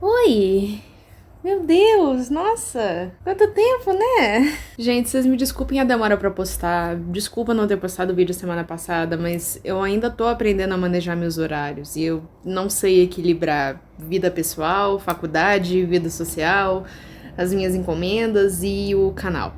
Oi! Meu Deus, nossa! Quanto tempo, né? Gente, vocês me desculpem a demora pra postar. Desculpa não ter postado o vídeo semana passada, mas eu ainda tô aprendendo a manejar meus horários. E eu não sei equilibrar vida pessoal, faculdade, vida social, as minhas encomendas e o canal.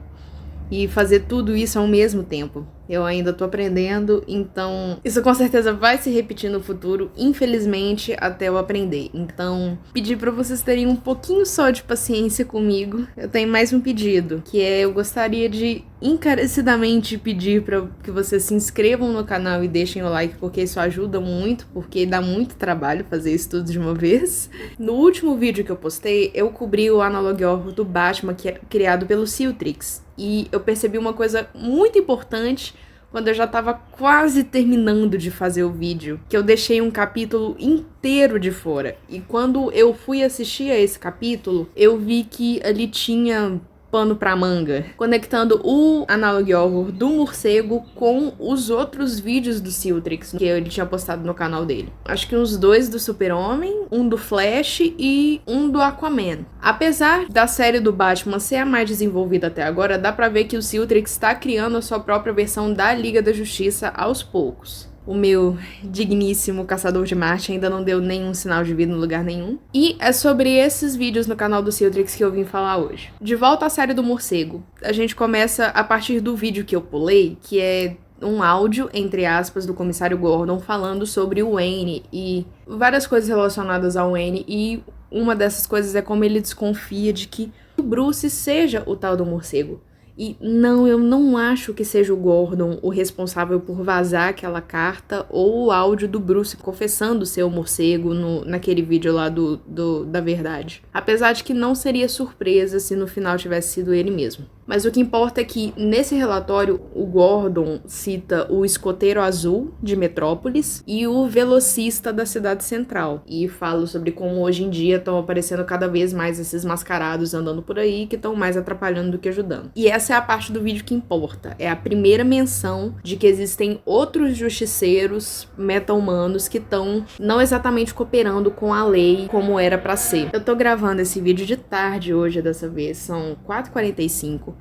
E fazer tudo isso ao mesmo tempo. Eu ainda tô aprendendo, então isso com certeza vai se repetir no futuro, infelizmente, até eu aprender. Então, pedir pra vocês terem um pouquinho só de paciência comigo. Eu tenho mais um pedido, que é eu gostaria de encarecidamente pedir pra que vocês se inscrevam no canal e deixem o like, porque isso ajuda muito, porque dá muito trabalho fazer isso tudo de uma vez. No último vídeo que eu postei, eu cobri o Analog Horror do Batman, que é criado pelo Ciutrix. E eu percebi uma coisa muito importante quando eu já tava quase terminando de fazer o vídeo, que eu deixei um capítulo inteiro de fora. E quando eu fui assistir a esse capítulo, eu vi que ali tinha pano pra manga, conectando o Analog Horror do morcego com os outros vídeos do Ciutrix que ele tinha postado no canal dele. Acho que uns 2 do Super-Homem, um do Flash e um do Aquaman. Apesar da série do Batman ser a mais desenvolvida até agora, dá pra ver que o Ciutrix está criando a sua própria versão da Liga da Justiça aos poucos. O meu digníssimo Caçador de Marte ainda não deu nenhum sinal de vida em lugar nenhum. E é sobre esses vídeos no canal do Ciutrix que eu vim falar hoje. De volta à série do morcego. A gente começa a partir do vídeo que eu pulei, que é um áudio, entre aspas, do comissário Gordon falando sobre o Wayne e várias coisas relacionadas ao Wayne. E uma dessas coisas é como ele desconfia de que o Bruce seja o tal do morcego. E não, eu não acho que seja o Gordon o responsável por vazar aquela carta ou o áudio do Bruce confessando ser o morcego naquele vídeo lá da verdade. Apesar de que não seria surpresa se no final tivesse sido ele mesmo. Mas o que importa é que, nesse relatório, o Gordon cita o escoteiro azul de Metrópolis e o velocista da cidade central. E fala sobre como hoje em dia estão aparecendo cada vez mais esses mascarados andando por aí que estão mais atrapalhando do que ajudando. E essa é a parte do vídeo que importa. É a primeira menção de que existem outros justiceiros meta-humanos que estão não exatamente cooperando com a lei como era pra ser. Eu tô gravando esse vídeo de tarde hoje dessa vez, são 4h45.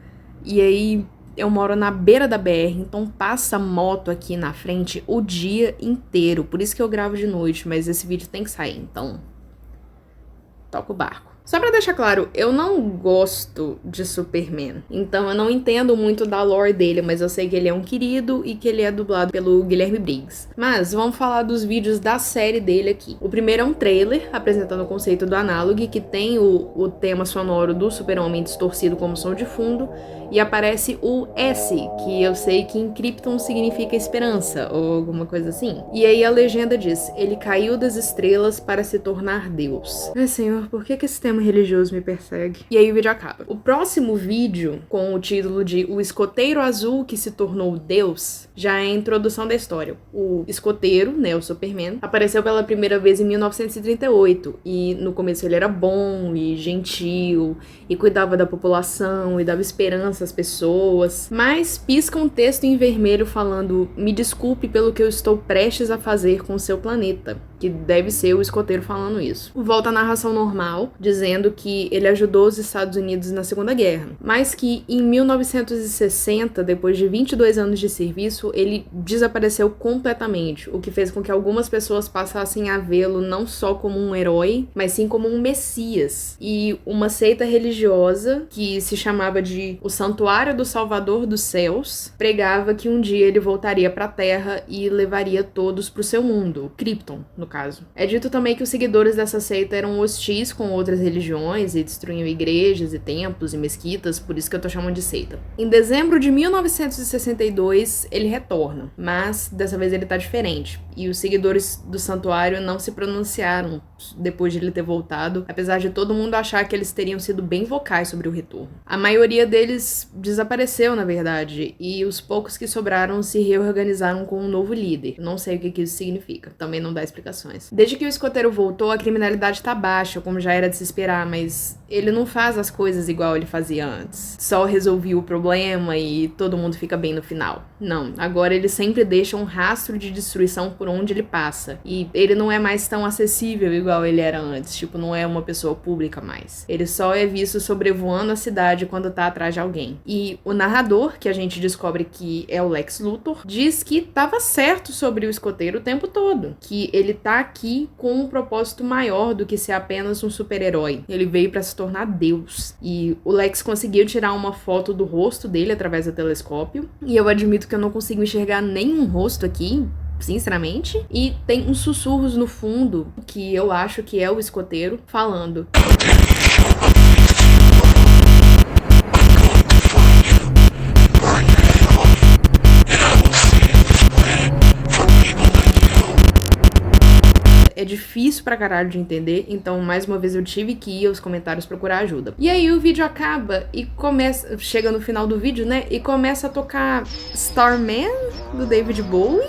E aí, eu moro na beira da BR, então passa moto aqui na frente o dia inteiro. Por isso que eu gravo de noite, mas esse vídeo tem que sair, então toca o barco. Só pra deixar claro, eu não gosto de Superman, então eu não entendo muito da lore dele, mas eu sei que ele é um querido e que ele é dublado pelo Guilherme Briggs. Mas vamos falar dos vídeos da série dele aqui. O primeiro é um trailer apresentando o conceito do Analog, que tem o tema sonoro do Super-Homem distorcido como som de fundo, e aparece o S, que eu sei que em Krypton significa esperança, ou alguma coisa assim. E aí a legenda diz, ele caiu das estrelas para se tornar Deus. Ai, senhor, por que esse tema religioso me persegue? E aí o vídeo acaba. O próximo vídeo, com o título de O Escoteiro Azul que se tornou Deus, já é a introdução da história. O escoteiro, né, o Superman, apareceu pela primeira vez em 1938, e no começo ele era bom e gentil, e cuidava da população, e dava esperança às pessoas, mas pisca um texto em vermelho falando: me desculpe pelo que eu estou prestes a fazer com o seu planeta, que deve ser o escoteiro falando isso. Volta a narração normal, dizendo que ele ajudou os Estados Unidos na Segunda Guerra, mas que em 1960, depois de 22 anos de serviço, ele desapareceu completamente, o que fez com que algumas pessoas passassem a vê-lo não só como um herói, mas sim como um messias. E uma seita religiosa, que se chamava de o Santuário do Salvador dos Céus, pregava que um dia ele voltaria para a Terra e levaria todos para o seu mundo, Krypton, no caso. É dito também que os seguidores dessa seita eram hostis com outras religiões e destruíam igrejas e templos e mesquitas, por isso que eu tô chamando de seita. Em dezembro de 1962, ele retorna, mas dessa vez ele tá diferente, e os seguidores do santuário não se pronunciaram depois de ele ter voltado, apesar de todo mundo achar que eles teriam sido bem vocais sobre o retorno. A maioria deles desapareceu, na verdade, e os poucos que sobraram se reorganizaram com um novo líder. Não sei o que isso significa, também não dá explicações. Desde que o escoteiro voltou, a criminalidade tá baixa, como já era de se esperar, mas ele não faz as coisas igual ele fazia antes. Só resolvia o problema e todo mundo fica bem no final. Não, agora ele sempre deixa um rastro de destruição por onde ele passa, e ele não é mais tão acessível igual ele era antes, tipo, não é uma pessoa pública mais. Ele só é visto sobrevoando a cidade quando tá atrás de alguém. E o narrador, que a gente descobre que é o Lex Luthor, diz que tava certo sobre o escoteiro o tempo todo, que ele tá aqui com um propósito maior do que ser apenas um super-herói. Ele veio pra se tornar Deus. E o Lex conseguiu tirar uma foto do rosto dele através do telescópio, e eu admito que eu não consigo enxergar nenhum rosto aqui, sinceramente, e tem uns sussurros no fundo que eu acho que é o escoteiro falando. É difícil pra caralho de entender, então mais uma vez eu tive que ir aos comentários procurar ajuda. E aí o vídeo acaba e chega no final do vídeo, né, e começa a tocar Starman, do David Bowie.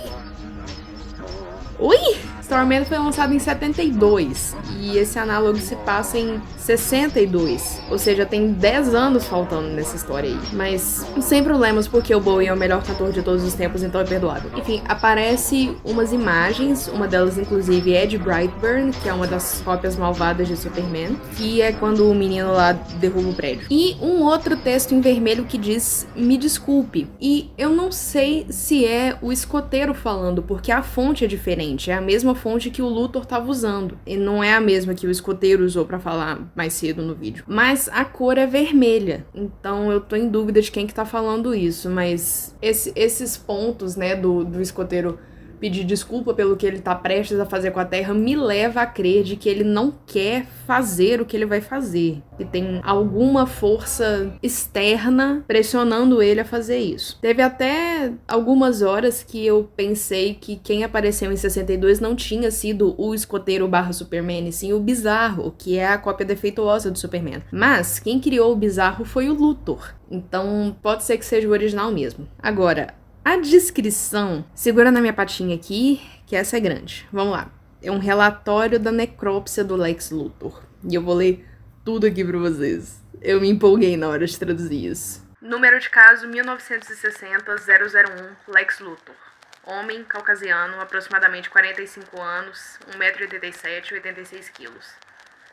Oi? Starman foi lançado em 72 e esse análogo se passa em 62, ou seja, tem 10 anos faltando nessa história aí. Mas sem problemas, porque o Bowie é o melhor cantor de todos os tempos, então é perdoável. Enfim, aparece umas imagens, uma delas inclusive é de Brightburn, que é uma das cópias malvadas de Superman, que é quando o menino lá derruba o prédio. E um outro texto em vermelho que diz, me desculpe. E eu não sei se é o escoteiro falando, porque a fonte é diferente, é a mesma fonte que o Luthor estava usando. E não é a mesma que o escoteiro usou pra falar mais cedo no vídeo. Mas a cor é vermelha. Então eu tô em dúvida de quem que tá falando isso. Mas esses pontos, né, do escoteiro pedir desculpa pelo que ele tá prestes a fazer com a Terra me leva a crer de que ele não quer fazer o que ele vai fazer. Que tem alguma força externa pressionando ele a fazer isso. Teve até algumas horas que eu pensei que quem apareceu em 62 não tinha sido o escoteiro / Superman, e sim o Bizarro, que é a cópia defeituosa do Superman. Mas quem criou o Bizarro foi o Luthor. Então pode ser que seja o original mesmo. Agora, a descrição, segura na minha patinha aqui, que essa é grande. Vamos lá. É um relatório da necrópsia do Lex Luthor. E eu vou ler tudo aqui pra vocês. Eu me empolguei na hora de traduzir isso. Número de caso 1960-001, Lex Luthor. Homem, caucasiano, aproximadamente 45 anos, 1,87 m, 86 kg.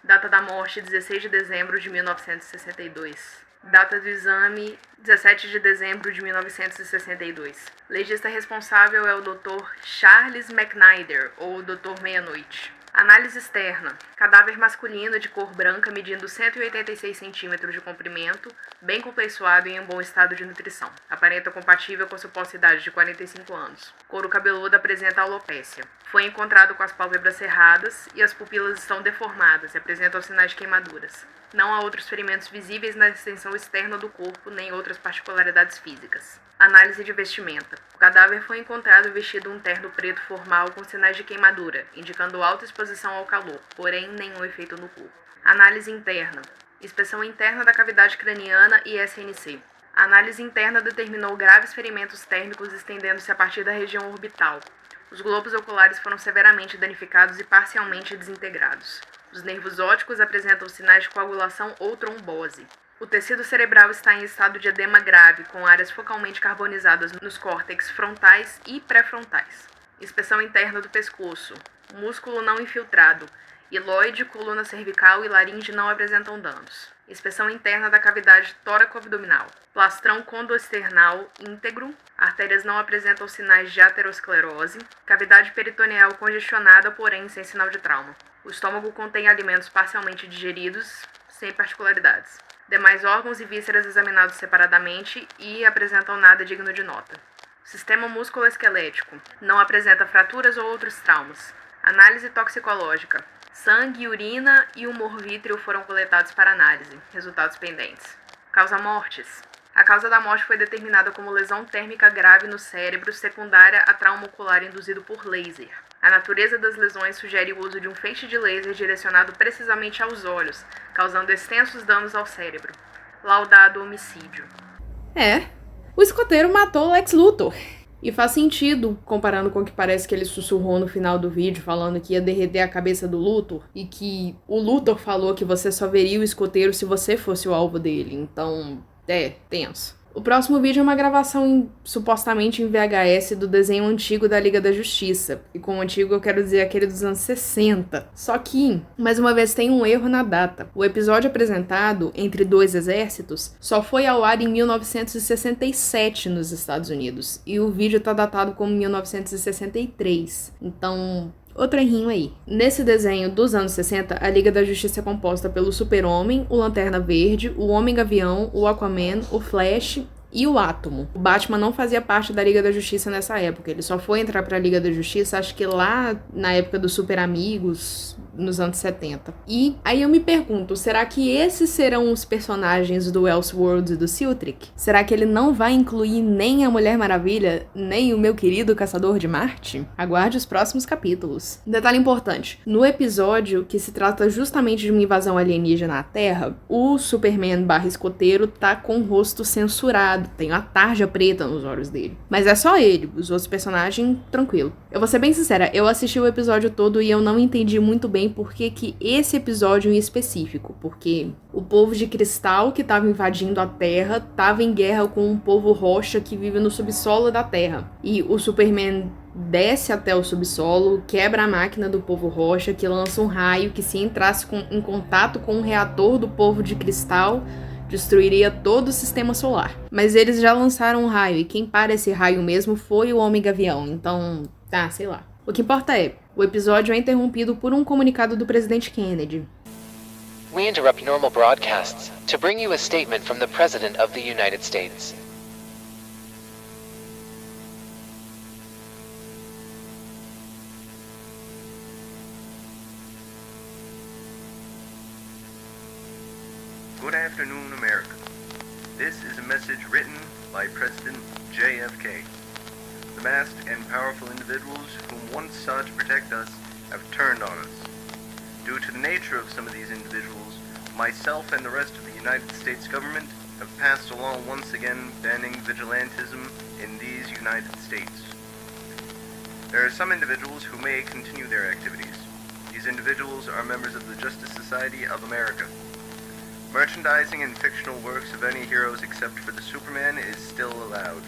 Data da morte, 16 de dezembro de 1962. Data do exame, 17 de dezembro de 1962. Legista responsável é o Dr. Charles McNider, ou Dr. Meia-Noite. Análise externa. Cadáver masculino de cor branca medindo 186 centímetros de comprimento, bem compleiçoado e em bom estado de nutrição. Aparenta compatível com a suposta idade de 45 anos. Couro cabeludo apresenta alopécia. Foi encontrado com as pálpebras cerradas e as pupilas estão deformadas e apresentam sinais de queimaduras. Não há outros ferimentos visíveis na extensão externa do corpo, nem outras particularidades físicas. Análise de vestimenta. O cadáver foi encontrado vestido um terno preto formal com sinais de queimadura, indicando alta exposição ao calor, porém nenhum efeito no corpo. Análise interna. Inspeção interna da cavidade craniana e SNC. A análise interna determinou graves ferimentos térmicos estendendo-se a partir da região orbital. Os globos oculares foram severamente danificados e parcialmente desintegrados. Os nervos ópticos apresentam sinais de coagulação ou trombose. O tecido cerebral está em estado de edema grave, com áreas focalmente carbonizadas nos córtex frontais e pré-frontais. Inspeção interna do pescoço. Músculo não infiltrado. Iloide, coluna cervical e laringe não apresentam danos. Inspeção interna da cavidade tóraco-abdominal. Plastrão condoesternal íntegro. Artérias não apresentam sinais de aterosclerose. Cavidade peritoneal congestionada, porém sem sinal de trauma. O estômago contém alimentos parcialmente digeridos, sem particularidades. Demais órgãos e vísceras examinados separadamente e apresentam nada digno de nota. Sistema músculo-esquelético. Não apresenta fraturas ou outros traumas. Análise toxicológica. Sangue, urina e humor vítreo foram coletados para análise. Resultados pendentes. Causa mortes. A causa da morte foi determinada como lesão térmica grave no cérebro secundária a trauma ocular induzido por laser. A natureza das lesões sugere o uso de um feixe de laser direcionado precisamente aos olhos, causando extensos danos ao cérebro. Laudado homicídio. O escoteiro matou Lex Luthor. E faz sentido, comparando com o que parece que ele sussurrou no final do vídeo, falando que ia derreter a cabeça do Luthor, e que o Luthor falou que você só veria o escoteiro se você fosse o alvo dele. Então, tenso. O próximo vídeo é uma gravação supostamente em VHS do desenho antigo da Liga da Justiça. E com o antigo eu quero dizer aquele dos anos 60. Só que, mais uma vez, tem um erro na data. O episódio apresentado, Entre Dois Exércitos, só foi ao ar em 1967 nos Estados Unidos. E o vídeo tá datado como 1963. Então, outro errinho aí. Nesse desenho dos anos 60, a Liga da Justiça é composta pelo Super-Homem, o Lanterna Verde, o Homem-Gavião, o Aquaman, o Flash e o Átomo. O Batman não fazia parte da Liga da Justiça nessa época. Ele só foi entrar pra Liga da Justiça, acho que lá na época dos Super Amigos, nos anos 70. E aí eu me pergunto, será que esses serão os personagens do Elseworlds e do Siltric? Será que ele não vai incluir nem a Mulher Maravilha, nem o meu querido Caçador de Marte? Aguarde os próximos capítulos. Detalhe importante, no episódio que se trata justamente de uma invasão alienígena à Terra, o Superman/escoteiro tá com o rosto censurado, tem uma tarja preta nos olhos dele. Mas é só ele, os outros personagens, tranquilo. Eu vou ser bem sincera, eu assisti o episódio todo e eu não entendi muito bem por que esse episódio em específico, porque o povo de cristal que estava invadindo a Terra estava em guerra com um povo rocha que vive no subsolo da Terra. E o Superman desce até o subsolo, quebra a máquina do povo rocha, que lança um raio que, se entrasse em contato com o reator do povo de cristal, destruiria todo o sistema solar. Mas eles já lançaram um raio, e quem para esse raio mesmo foi o Homem-Gavião, então, sei lá. O que importa é, o episódio é interrompido por um comunicado do presidente Kennedy. We interrupt normal broadcasts to bring you a statement from the President of the United States. Good afternoon, America. This is a message written by President JFK. The masked and powerful individuals whom once sought to protect us have turned on us. Due to the nature of some of these individuals, myself and the rest of the United States government have passed a law once again banning vigilantism in these United States. There are some individuals who may continue their activities. These individuals are members of the Justice Society of America. Merchandising and fictional works of any heroes except for the Superman is still allowed.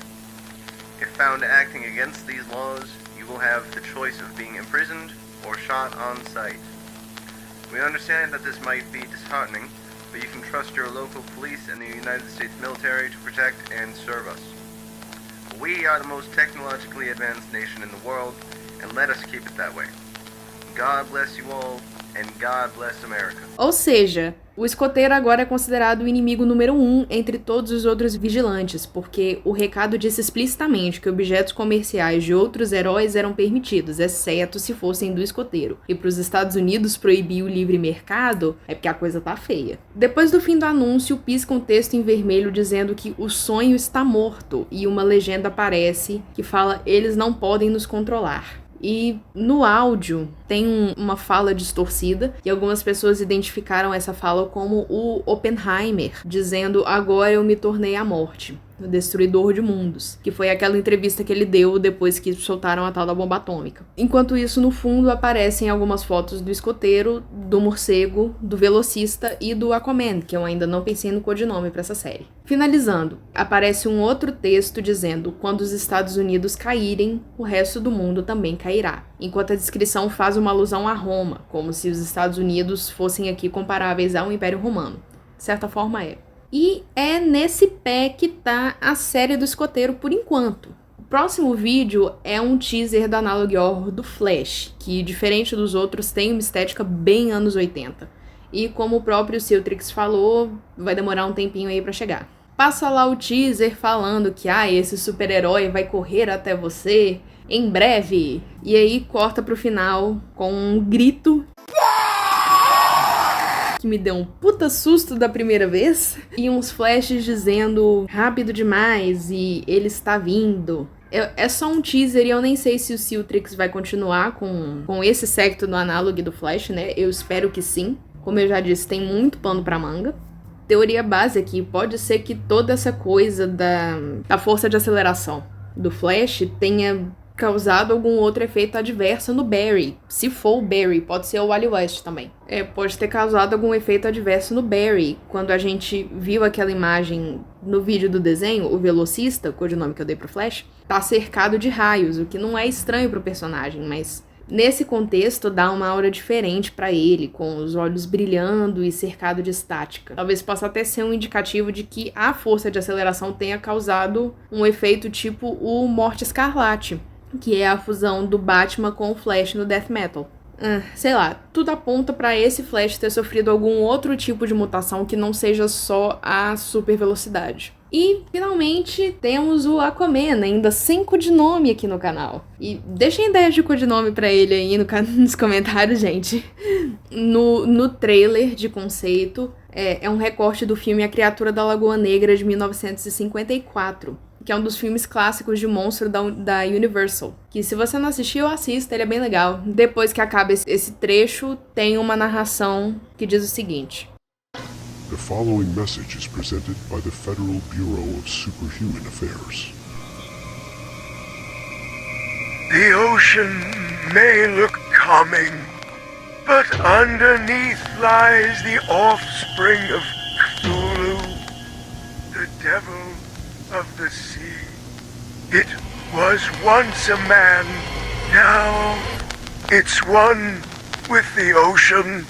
If found acting against these laws, you will have the choice of being imprisoned or shot on sight. We understand that this might be disheartening, but you can trust your local police and the United States military to protect and serve us. We are the most technologically advanced nation in the world, and let us keep it that way. God bless you all, and God bless America. Ou seja, o escoteiro agora é considerado o inimigo número 1 entre todos os outros vigilantes, porque o recado disse explicitamente que objetos comerciais de outros heróis eram permitidos, exceto se fossem do escoteiro. E para os Estados Unidos proibir o livre mercado é porque a coisa tá feia. Depois do fim do anúncio, pisca um texto em vermelho dizendo que o sonho está morto, e uma legenda aparece que fala: eles não podem nos controlar. E no áudio tem uma fala distorcida, e algumas pessoas identificaram essa fala como o Oppenheimer, dizendo: agora eu me tornei a morte, o destruidor de mundos, que foi aquela entrevista que ele deu depois que soltaram a tal da bomba atômica. Enquanto isso, no fundo aparecem algumas fotos do escoteiro, do morcego, do velocista e do Aquaman, que eu ainda não pensei no codinome para essa série. Finalizando, aparece um outro texto dizendo: quando os Estados Unidos caírem, o resto do mundo também cairá. Enquanto a descrição faz uma alusão a Roma, como se os Estados Unidos fossem aqui comparáveis ao Império Romano. De certa forma é. E é nesse pé que tá a série do escoteiro por enquanto. O próximo vídeo é um teaser da Analog Horror do Flash, que, diferente dos outros, tem uma estética bem anos 80. E como o próprio Siltrix falou, vai demorar um tempinho aí pra chegar. Passa lá o teaser falando que esse super-herói vai correr até você em breve. E aí corta pro final com um grito que me deu um puta susto da primeira vez, e uns flashes dizendo rápido demais e ele está vindo. É só um teaser e eu nem sei se o Siltrix vai continuar com esse secto do Analog do Flash, né? Eu espero que sim. Como eu já disse, tem muito pano pra manga. Teoria base aqui, pode ser que toda essa coisa da força de aceleração do Flash tenha causado algum outro efeito adverso no Barry. Se for o Barry, pode ser o Wally West também. Pode ter causado algum efeito adverso no Barry, quando a gente viu aquela imagem no vídeo do desenho, o velocista, codinome que eu dei pro Flash, tá cercado de raios, o que não é estranho pro personagem, mas nesse contexto dá uma aura diferente pra ele, com os olhos brilhando e cercado de estática. Talvez possa até ser um indicativo de que a força de aceleração tenha causado um efeito tipo o Morte Escarlate, que é a fusão do Batman com o Flash no Death Metal. Sei lá, tudo aponta pra esse Flash ter sofrido algum outro tipo de mutação que não seja só a super velocidade. E, finalmente, temos o Aquaman, ainda sem codinome aqui no canal. E deixem ideias de codinome pra ele aí nos comentários, gente. No trailer de conceito, é um recorte do filme A Criatura da Lagoa Negra, de 1954. Que é um dos filmes clássicos de monstro da Universal. Que se você não assistiu, assista, ele é bem legal. Depois que acaba esse trecho, tem uma narração que diz o seguinte. The following message is presented by the Federal Bureau of Superhuman Affairs. The ocean may look calming, but underneath lies the offspring of Cthulhu, the devil of the sea. It was once a man, now it's one with the ocean.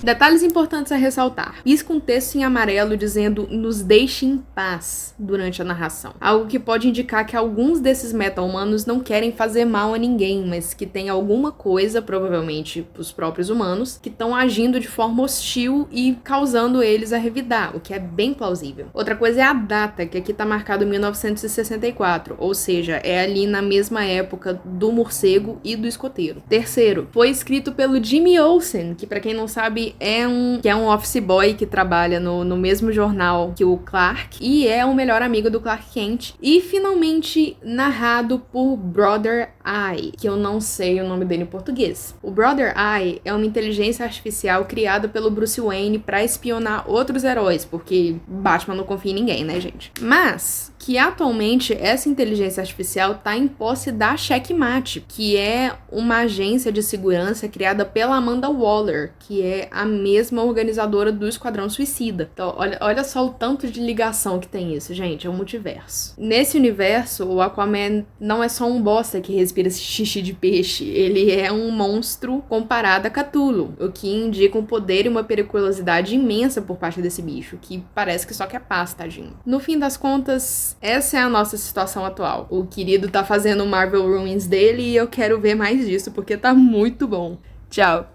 Detalhes importantes a ressaltar. Pisca um texto em amarelo dizendo "nos deixe em paz" durante a narração. Algo que pode indicar que alguns desses meta-humanos não querem fazer mal a ninguém, mas que tem alguma coisa, provavelmente os próprios humanos, que estão agindo de forma hostil e causando eles a revidar, o que é bem plausível. Outra coisa é a data, que aqui tá marcado 1964, ou seja, é ali na mesma época do morcego e do escoteiro. Terceiro, foi escrito pelo Jimmy Olsen, que pra quem não sabe é um office boy que trabalha no mesmo jornal que o Clark e é o melhor amigo do Clark Kent. E finalmente narrado por Brother Eye, que eu não sei o nome dele em português. O Brother Eye é uma inteligência artificial criada pelo Bruce Wayne pra espionar outros heróis, porque Batman não confia em ninguém, né, gente? Mas que atualmente essa inteligência artificial tá em posse da Checkmate, que é uma agência de segurança criada pela Amanda Waller, que é a mesma organizadora do Esquadrão Suicida. Então, olha só o tanto de ligação que tem isso, gente, é um multiverso. Nesse universo, o Aquaman não é só um bosta que respira xixi de peixe, ele é um monstro comparado a Cthulhu, o que indica um poder e uma periculosidade imensa por parte desse bicho, que parece que só quer paz, tadinho. No fim das contas, essa é a nossa situação atual. O querido tá fazendo o Marvel Ruins dele e eu quero ver mais disso, porque tá muito bom. Tchau!